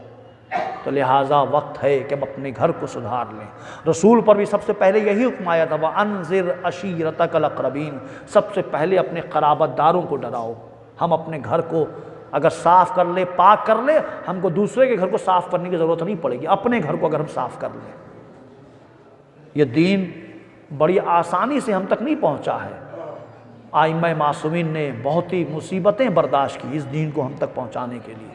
तो लिहाजा वक्त है कि हम अपने घर को सुधार लें। रसूल पर भी सबसे पहले यही हुक्म आया था, वह अनज़िर अशीरतकल अक़रबीन, सबसे पहले अपने क़राबतदारों को डराओ। हम अपने घर को अगर साफ़ कर ले, पाक कर ले, हमको दूसरे के घर को साफ़ करने की ज़रूरत नहीं पड़ेगी। अपने घर को अगर हम साफ़ कर लें, ये दीन बड़ी आसानी से हम तक नहीं पहुँचा है। आइम्मा मासूमीन ने बहुत ही मुसीबतें बर्दाश्त की इस दीन को हम तक पहुँचाने के लिए।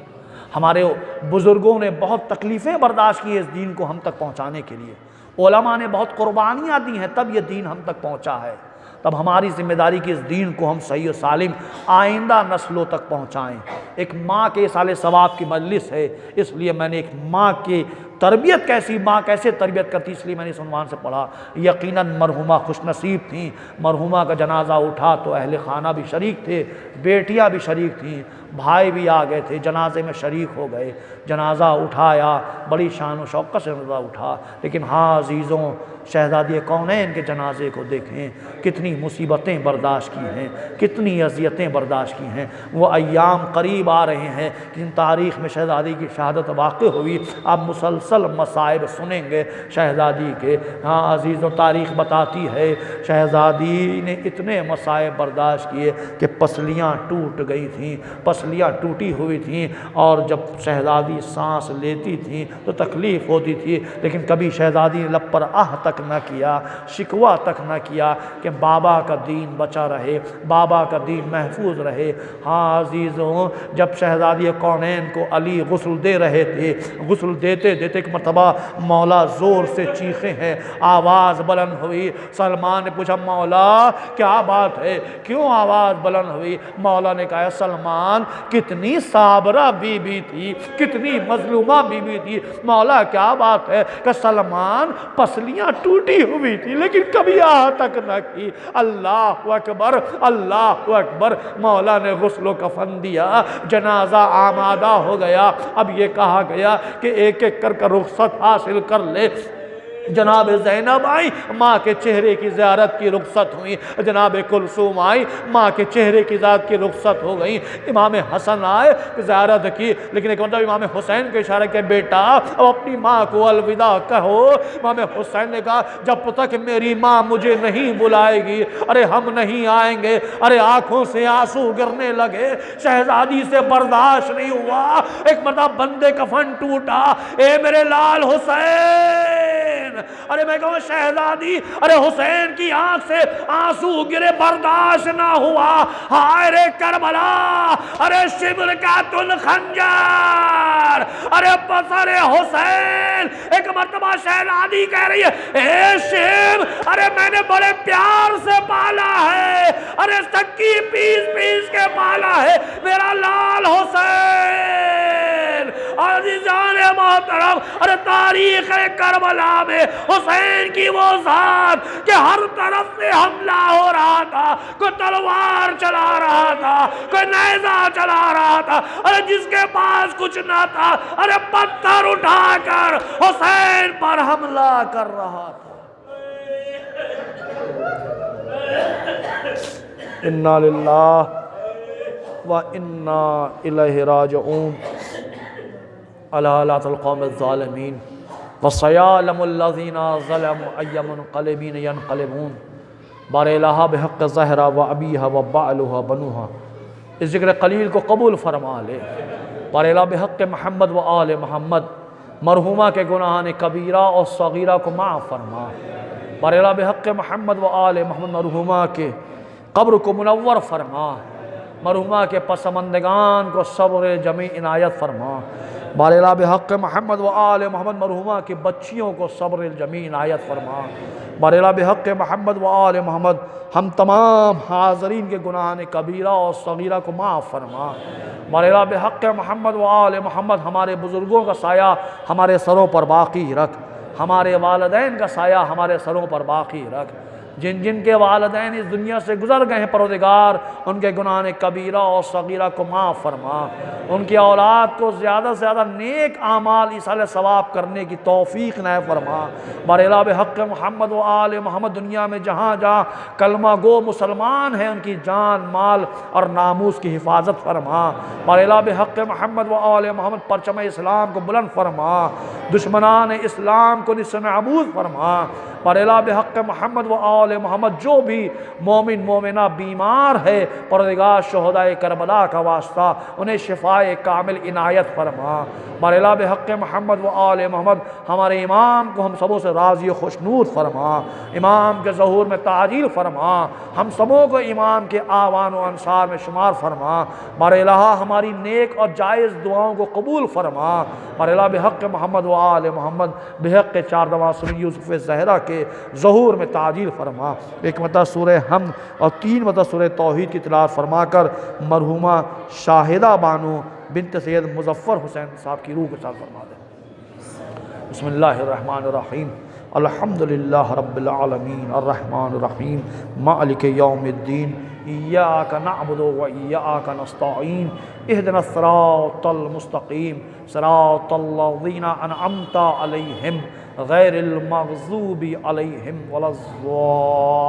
हमारे बुज़ुर्गों ने बहुत तकलीफ़ें बर्दाश्त की इस दीन को हम तक पहुँचाने के लिए। उलमा ने बहुत कुर्बानियाँ दी हैं, तब ये दीन हम तक पहुँचा है। तब हमारी ज़िम्मेदारी कि इस दीन को हम सही और सालिम आइंदा नस्लों तक पहुँचाएँ। एक माँ के साले सवाब की मजलिस है, इसलिए मैंने एक माँ की तरबियत कैसी, माँ कैसे तरबियत करती, इसलिए मैंने इस उन्वान से पढ़ा। यकीनन मरहुमा खुशनसीब थी, मरहुमा का जनाजा उठा तो अहले खाना भी शरीक थे, बेटियाँ भी शरीक थीं, भाई भी आ गए थे, जनाजे में शरीक हो गए। जनाजा उठाया, बड़ी शान व शौक़त से जनाजा उठा। लेकिन हाँ अज़ीज़ों, शहज़ादी कौनैन के जनाजे को देखें, कितनी मुसीबतें बर्दाश्त की हैं, कितनी अज़ियतें बर्दाश्त की हैं। वो अय्याम करीब आ रहे हैं जिन तारीख़ में शहज़ादी की शहादत वाक़ हुई। आप मुसलसल मसाइब सुनेंगे शहज़ादी के। हाँ अज़ीज़ों, तारीख़ बताती है शहज़ादी ने इतने मसाइब बर्दाश्त किए कि पसलियाँ टूट गई थीं, पसलियाँ टूटी हुई थीं। और जब शहज़ादी सांस लेती थीं तो तकलीफ़ होती थी, लेकिन कभी शहज़ादी ने लब पर आह तक न किया, शिकवा तक न किया कि बाबा का दीन बचा रहे, बाबा का दीन महफूज रहे। हाँ अज़ीज़ों, जब शहज़ादी कौनैन को अली गुस्ल दे रहे थे, गुस्ल देते देते एक मरतबा मौला ज़ोर से चीखे हैं, आवाज़ बुलंद हुई। सलमान ने पूछा मौला क्या बात है, क्यों आवाज़ बुलंद हुई? मौला ने कहा सलमान, कितनी साबरा बीबी थी, कितनी मजलूमा बीबी थी। मौला क्या बात है? कि सलमान पसलियाँ टूटी हुई थी लेकिन कभी आह तक न की। अल्लाह अकबर, अल्लाह अकबर। मौला ने गुस्लो कफन दिया, जनाजा आमादा हो गया। अब ये कहा गया कि एक एक कर रुखसत हासिल कर ले। जनाब ज़ैनब आई, माँ के चेहरे की ज़ियारत की रुखसत हुई। जनाब कुलसूम आई, माँ के चेहरे की ज़ियारत की रुखसत हो गई। इमाम हसन आए, ज़ियारत की, लेकिन एक मतलब इमाम हुसैन के इशारे के बेटा अब अपनी माँ को अलविदा कहो। इमाम हुसैन ने कहा जब तक मेरी माँ मुझे नहीं बुलाएगी, अरे हम नहीं आएंगे। अरे आंखों से आंसू गिरने लगे, शहजादी से बर्दाश्त नहीं हुआ। एक मतलब बंदे कफन टूटा, ए मेरे लाल हुसैन। अरे मैं कहूँ शहजादी, अरे हुसैन की आंख से आंसू गिरे, बर्दाश्त ना हुआ। हाय रे करबला, अरे शिब्र का तुल खंजर, अरे पसरे हुसैन। एक मर्तबा शहजादी कह रही है ए शिव, अरे मैंने बड़े प्यार से पाला है, अरे सक्की पीस पीस के पाला है मेरा लाल हुसैन। और चारों तरफ, अरे तारीख करबला में हुसैन की वो जात कि हर तरफ से हमला हो रहा था, कोई तलवार चला रहा था, कोई नेज़ा चला रहा था, अरे जिसके पास कुछ ना था, अरे पत्थर उठाकर हुसैन पर हमला कर रहा था। इन्ना लिल्लाह व इन्ना इलैहि राजिऊन। अला लातल कौमिज़ ज़ालिमीन व सयालमुल लज़ीना ज़लमू अय्य मुनक़लिबीन यनक़लिबून। बारेलहा बिहक़्क़ि ज़हरा व अबीहा व बालुहा बनुहा। इस ज़िक्र क़लील को कबूल फरमा ले। बारेला बिहक़्क़ि मोहम्मद व आले मोहम्मद, मरहुमा के गुनाहान कबीरा और सगीरा को माफ़ फरमा। बारेला बिहक़्क़ि मोहम्मद व आले मोहम्मद, मरहुमा के कब्र को मुनव्वर फरमा। मरहुमा के पसमंदगान को सब्र जमी इनायत फरमा। बारेला बिहक़्क़ि मोहम्मद व आले मोहम्मद, मरहुमा की बच्चियों को सब्र जमी इनायत फरमा। बारेला बिहक़्क़ि मोहम्मद व आले मोहम्मद, हम तमाम हाज़रीन के गुनाहान कबीरा और सगीरा को माफ़ फरमा। बारेला बिहक़्क़ि मोहम्मद व आले मोहम्मद, हमारे बुज़ुर्गों का साया हमारे सरों पर बाक़ी रख। हमारे वालिदैन का साया हमारे सरों पर बाक़ी रख। जिन जिन के वालिदैन इस दुनिया से गुज़र गए हैं परवरदिगार, उनके गुनाह कबीरा और सगीरा को माफ़ फरमा। उनकी औलाद को ज़्यादा से ज़्यादा नेक आमाल इसाले सवाब करने की तौफ़ीक़ न फरमा। बारेला बिहक़्क़ि मोहम्मद व आले मोहम्मद, दुनिया में जहाँ जहाँ कलमा गो मुसलमान हैं, उनकी जान माल और नामूस की हिफाजत फरमा। बारेला बिहक़्क़ि मोहम्मद व आले मोहम्मद, परचम इस्लाम को बुलंद फरमा। दुश्मनान इस्लाम को निस्स-ए-नाबूद फरमा। बारेला बिहक़्क़ि मोहम्मद व आले मोहम्मद, जो भी मोमिन मोमिना बीमार है, परवरदिगार शोहदाए करबला का वास्ता उन्हें शिफाए कामिल इनायत फरमा। बारेला बिहक़्क़ि मोहम्मद व आले मोहम्मद, हमारे इमाम को हम सबों से राज़ी खुशनूद फरमा। इमाम के ज़हूर में ताजील फरमा। हम सबों को इमाम के आवान व अंसार में शुमार फरमा। बारेला हमारी नेक और जायज़ दुआओं को कबूल फरमा। बारेला बिहक़्क़ि मोहम्मद व आले मोहम्मद, बिहक़्क़ि 4 नवासिल यूसुफ़ ज़हरा के ज़हूर में ताजील फरमा। एक मतलब सूरह हम और 3 मतलब सूरह तौहीद की तिलावत फरमा कर मरहुमा शाहिदा बानो बिन्त सैयद मुज़फ़्फ़र हुसैन साहब की रूह को शाद फरमा दे। बिस्मिल्लाहिर्रहमानिर्रहीम। अल्हम्दुलिल्लाह रब्बिल आलमीन अर्रहमानिर्रहीम मालिक यौमिद्दीन इय्याका नअबुदु व इय्याका नस्तईन इहदिनस सिरातल मुस्तकीम सिरातल लज़ीना अनअमता अलैहिम गैरिल मग़ज़ूबि अलैहिम वलज़्ज़ाल्लीन।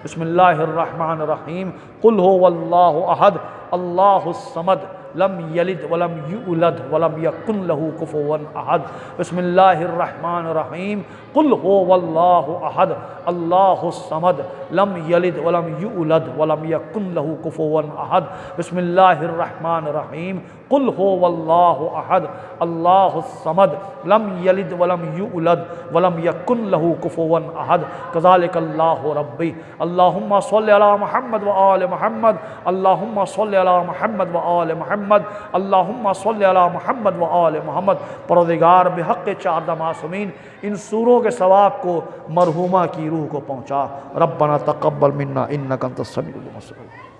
बिस्मिल्लाहिर्रहमानिर्रहीम। कुल हुवल्लाहु अहद अल्लाहुस समद लम यलिद वलम यूलद वलम यकुन लहू कुफुवन अहद। बिस्मिल्लाहिर्रहमानिर्रहीम। कुल हुवल्लाहु अहद अल्लाहुस समद लम यलिद वलम यूलद वलम यकुन लहू कुफुवन अहद। बिस्मिल्लाहिर्रहमानिर्रहीम। कुल हुवल्लाहु अहद अल्लाहुस समद लम यलिद वलम यूलद वलम यकुन लहू कुफुवन अहद। कज़ालिकल्लाहु रब्बी। अल्लाहुम्मा सल्लि अला मुहम्मद व आले मुहम्मद। अल्लाहुम्मा सल्लि अला मुहम्मद व आले मुहम्मद। अल्लाहुम्मा सल्लि अला मुहम्मद व आले मुहम्मद। परवरदिगार बिहक़्क़ि 4 मासूमीन, इन सूरों के सवाब को मरहुमा की रूह को पहुँचा। रब्बना तक़ब्बल मिन्ना इन्नका अंतस समीउल बसीर।